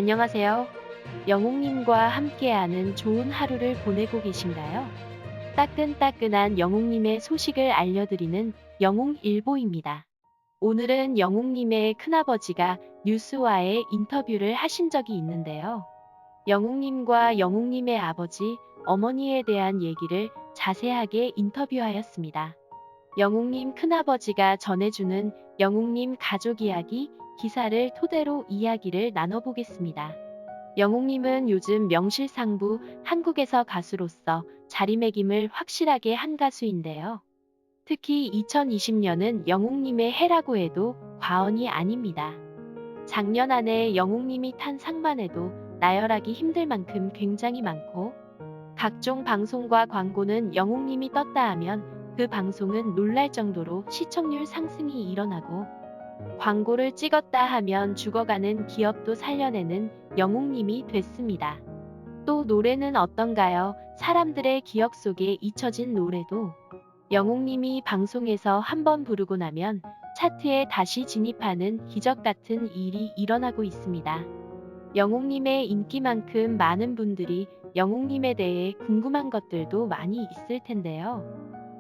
안녕하세요. 영웅님과 함께하는 좋은 하루를 보내고 계신가요? 따끈따끈한 영웅님의 소식을 알려드리는 영웅일보입니다. 오늘은 영웅님의 큰아버지가 뉴스와의 인터뷰를 하신 적이 있는데요. 영웅님과 영웅님의 아버지, 어머니에 대한 얘기를 자세하게 인터뷰하였습니다. 영웅님 큰아버지가 전해주는 영웅님 가족 이야기 기사를 토대로 이야기를 나눠보겠습니다. 영웅님은 요즘 명실상부 한국에서 가수로서 자리매김을 확실하게 한 가수인데요. 특히 2020년은 영웅님의 해라고 해도 과언이 아닙니다. 작년 안에 영웅님이 탄 상만 해도 나열하기 힘들 만큼 굉장히 많고, 각종 방송과 광고는 영웅님이 떴다 하면 그 방송은 놀랄 정도로 시청률 상승이 일어나고, 광고를 찍었다 하면 죽어가는 기업도 살려내는 영웅님이 됐습니다. 또 노래는 어떤가요? 사람들의 기억 속에 잊혀진 노래도 영웅님이 방송에서 한번 부르고 나면 차트에 다시 진입하는 기적 같은 일이 일어나고 있습니다. 영웅님의 인기만큼 많은 분들이 영웅님에 대해 궁금한 것들도 많이 있을 텐데요.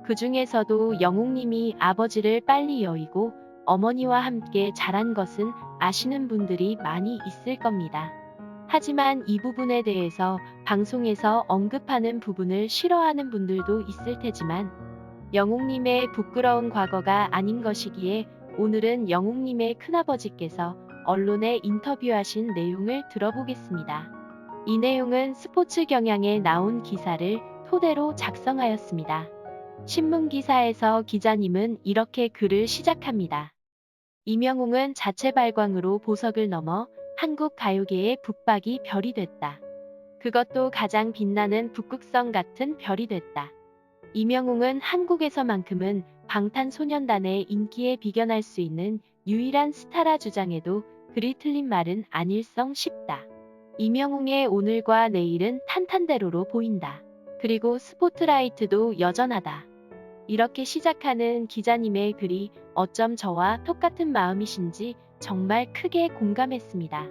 그 중에서도 영웅님이 아버지를 빨리 여의고 어머니와 함께 자란 것은 아시는 분들이 많이 있을 겁니다. 하지만 이 부분에 대해서 방송에서 언급하는 부분을 싫어하는 분들도 있을 테지만 영웅님의 부끄러운 과거가 아닌 것이기에 오늘은 영웅님의 큰아버지께서 언론에 인터뷰하신 내용을 들어보겠습니다. 이 내용은 스포츠 경향에 나온 기사를 토대로 작성하였습니다. 신문 기사에서 기자님은 이렇게 글을 시작합니다. 이명웅은 자체 발광으로 보석을 넘어 한국 가요계의 북박이 별이 됐다. 그것도 가장 빛나는 북극성 같은 별이 됐다. 이명웅은 한국에서만큼은 방탄소년단의 인기에 비견할 수 있는 유일한 스타라 주장해도 그리 틀린 말은 아닐성 싶다. 이명웅의 오늘과 내일은 탄탄대로로 보인다. 그리고 스포트라이트도 여전하다. 이렇게 시작하는 기자님의 글이 어쩜 저와 똑같은 마음이신지 정말 크게 공감했습니다.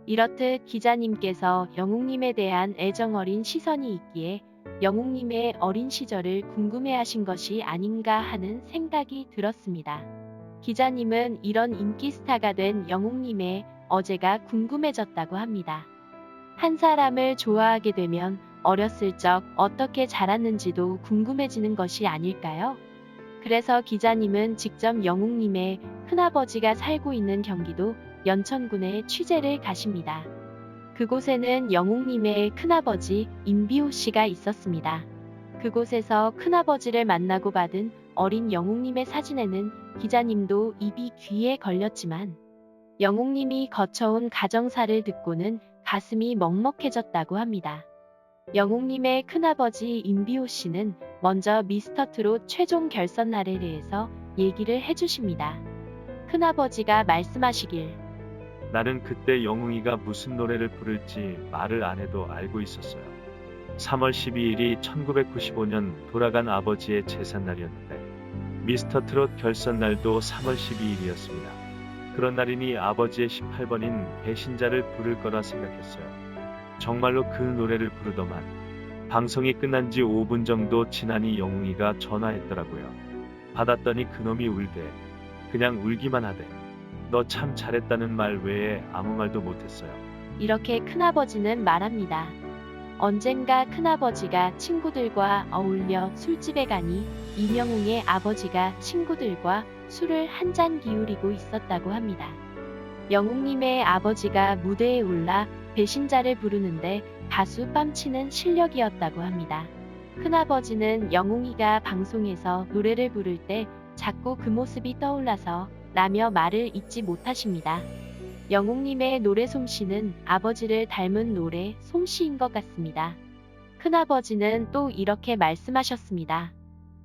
이렇듯 기자님께서 영웅님에 대한 애정어린 시선이 있기에 영웅님의 어린 시절을 궁금해하신 것이 아닌가 하는 생각이 들었습니다. 기자님은 이런 인기 스타가 된 영웅님의 어제가 궁금해졌다고 합니다. 한 사람을 좋아하게 되면 어렸을 적 어떻게 자랐는지도 궁금해지는 것이 아닐까요? 그래서 기자님은 직접 영웅님의 큰아버지가 살고 있는 경기도 연천군에 취재를 가십니다. 그곳에는 영웅님의 큰아버지 임비호 씨가 있었습니다. 그곳에서 큰아버지를 만나고 받은 어린 영웅님의 사진에는 기자님도 입이 귀에 걸렸지만 영웅님이 거쳐온 가정사를 듣고는 가슴이 먹먹해졌다고 합니다. 영웅님의 큰아버지 임비호 씨는 먼저 미스터트롯 최종 결선날에 대해서 얘기를 해주십니다. 큰아버지가 말씀하시길. 나는 그때 영웅이가 무슨 노래를 부를지 말을 안 해도 알고 있었어요. 3월 12일이 1995년 돌아간 아버지의 제삿날이었는데 미스터트롯 결선날도 3월 12일이었습니다. 그런 날이니 아버지의 18번인 배신자를 부를 거라 생각했어요. 정말로 그 노래를 부르더만 방송이 끝난 지 5분 정도 지나니 영웅이가 전화했더라고요. 받았더니 그놈이 울대. 그냥 울기만 하대. 너 참 잘했다는 말 외에 아무 말도 못했어요. 이렇게 큰아버지는 말합니다. 언젠가 큰아버지가 친구들과 어울려 술집에 가니 이명웅의 아버지가 친구들과 술을 한 잔 기울이고 있었다고 합니다. 영웅님의 아버지가 무대에 올라 배신자를 부르는데 가수 뺨치는 실력이었다고 합니다. 큰아버지는 영웅이가 방송에서 노래를 부를 때 자꾸 그 모습이 떠올라서 라며 말을 잇지 못하십니다. 영웅님의 노래 솜씨는 아버지를 닮은 노래 솜씨인 것 같습니다. 큰아버지는 또 이렇게 말씀하셨습니다.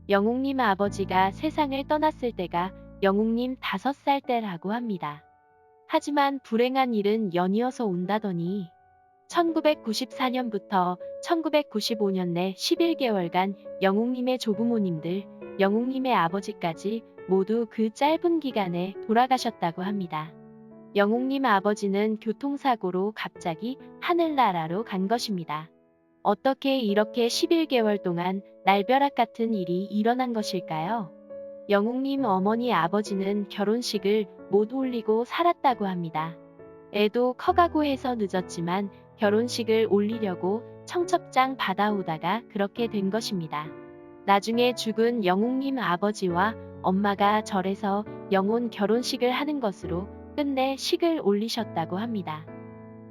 영웅님 아버지가 세상을 떠났을 때가 영웅님 5살 때라고 합니다. 하지만 불행한 일은 연이어서 온다더니 1994년부터 1995년 내 11개월간 영웅님의 조부모님들, 영웅님의 아버지까지 모두 그 짧은 기간에 돌아가셨다고 합니다. 영웅님 아버지는 교통사고로 갑자기 하늘나라로 간 것입니다. 어떻게 이렇게 11개월 동안 날벼락 같은 일이 일어난 것일까요? 영웅님 어머니 아버지는 결혼식을 못 올리고 살았다고 합니다. 애도 커가고 해서 늦었지만 결혼식을 올리려고 청첩장 받아오다가 그렇게 된 것입니다. 나중에 죽은 영웅님 아버지와 엄마가 절에서 영혼 결혼식을 하는 것으로 끝내 식을 올리셨다고 합니다.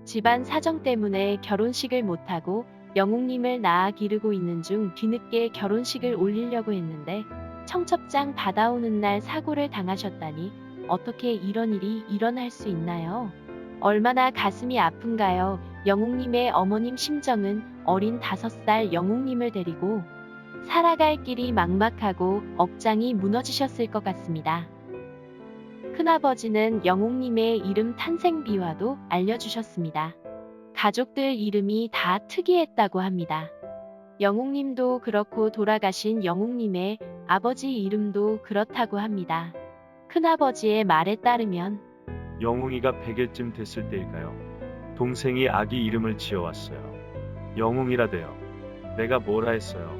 집안 사정 때문에 결혼식을 못하고 영웅님을 낳아 기르고 있는 중 뒤늦게 결혼식을 올리려고 했는데 청첩장 받아오는 날 사고를 당하셨다니 어떻게 이런 일이 일어날 수 있나요? 얼마나 가슴이 아픈가요? 영웅님의 어머님 심정은 어린 5살 영웅님을 데리고 살아갈 길이 막막하고 억장이 무너지셨을 것 같습니다. 큰아버지는 영웅님의 이름 탄생 비화도 알려주셨습니다. 가족들 이름이 다 특이했다고 합니다. 영웅님도 그렇고 돌아가신 영웅님의 아버지 이름도 그렇다고 합니다. 큰아버지의 말에 따르면 영웅이가 100일쯤 됐을 때일까요? 동생이 아기 이름을 지어왔어요. 영웅이라대요. 내가 뭐라 했어요.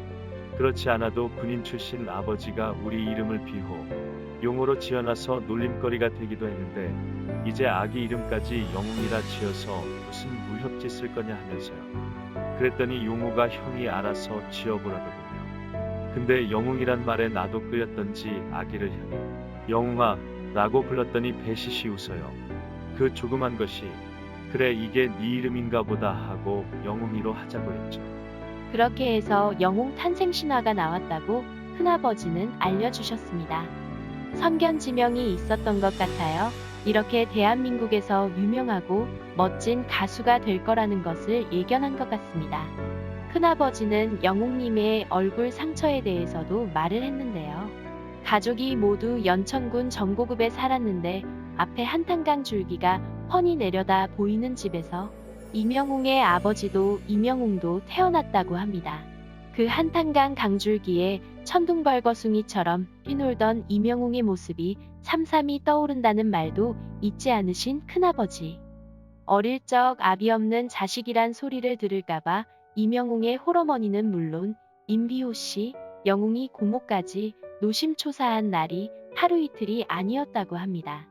그렇지 않아도 군인 출신 아버지가 우리 이름을 비호, 용어로 지어놔서 놀림거리가 되기도 했는데 이제 아기 이름까지 영웅이라 지어서 무슨 무협지 쓸 거냐 하면서요. 그랬더니 용우가 형이 알아서 지어보라더군요. 근데 영웅이란 말에 나도 끌렸던지 아기를 향해 영웅아 라고 불렀더니 배시시 웃어요. 그 조그만 것이 그래 이게 네 이름인가 보다 하고 영웅이로 하자고 했죠. 그렇게 해서 영웅 탄생 신화가 나왔다고 큰아버지는 알려주셨습니다. 선견지명이 있었던 것 같아요. 이렇게 대한민국에서 유명하고 멋진 가수가 될 거라는 것을 예견한 것 같습니다. 큰아버지는 영웅님의 얼굴 상처에 대해서도 말을 했는데요. 가족이 모두 연천군 정고급에 살았는데 앞에 한탄강 줄기가 훤히 내려다 보이는 집에서 이명웅의 아버지도 이명웅도 태어났다고 합니다. 그 한탄강 강줄기에 천둥벌거숭이처럼 뛰놀던 이명웅의 모습이 삼삼이 떠오른다는 말도 잊지 않으신 큰아버지. 어릴 적 아비 없는 자식이란 소리를 들을까봐 이명웅의 홀어머니는 물론 임비호 씨, 영웅이 고모까지 노심초사한 날이 하루 이틀이 아니었다고 합니다.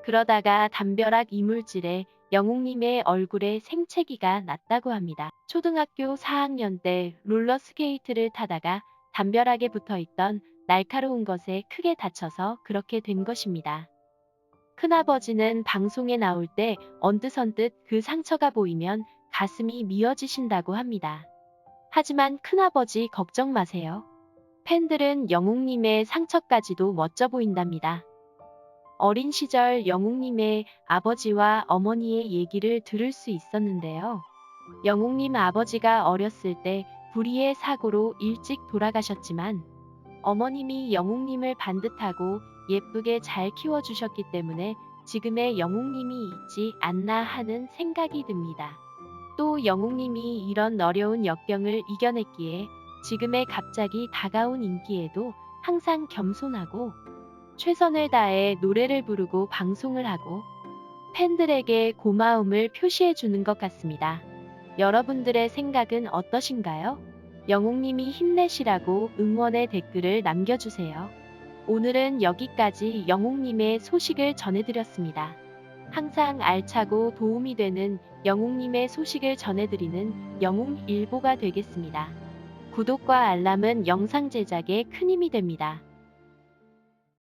그러다가 담벼락 이물질에 영웅님의 얼굴에 생채기가 났다고 합니다. 초등학교 4학년 때 롤러스케이트를 타다가 담벼락에 붙어있던 날카로운 것에 크게 다쳐서 그렇게 된 것입니다. 큰아버지는 방송에 나올 때 언뜻언뜻 그 상처가 보이면 가슴이 미어지신다고 합니다. 하지만 큰아버지 걱정 마세요. 팬들은 영웅님의 상처까지도 멋져 보인답니다. 어린 시절 영웅님의 아버지와 어머니의 얘기를 들을 수 있었는데요. 영웅님 아버지가 어렸을 때 불의의 사고로 일찍 돌아가셨지만 어머님이 영웅님을 반듯하고 예쁘게 잘 키워주셨기 때문에 지금의 영웅님이 있지 않나 하는 생각이 듭니다. 또 영웅님이 이런 어려운 역경을 이겨냈기에 지금의 갑자기 다가온 인기에도 항상 겸손하고 최선을 다해 노래를 부르고 방송을 하고 팬들에게 고마움을 표시해 주는 것 같습니다. 여러분들의 생각은 어떠신가요? 영웅님이 힘내시라고 응원의 댓글을 남겨주세요. 오늘은 여기까지 영웅님의 소식을 전해드렸습니다. 항상 알차고 도움이 되는 영웅님의 소식을 전해드리는 영웅일보가 되겠습니다. 구독과 알람은 영상 제작에 큰 힘이 됩니다.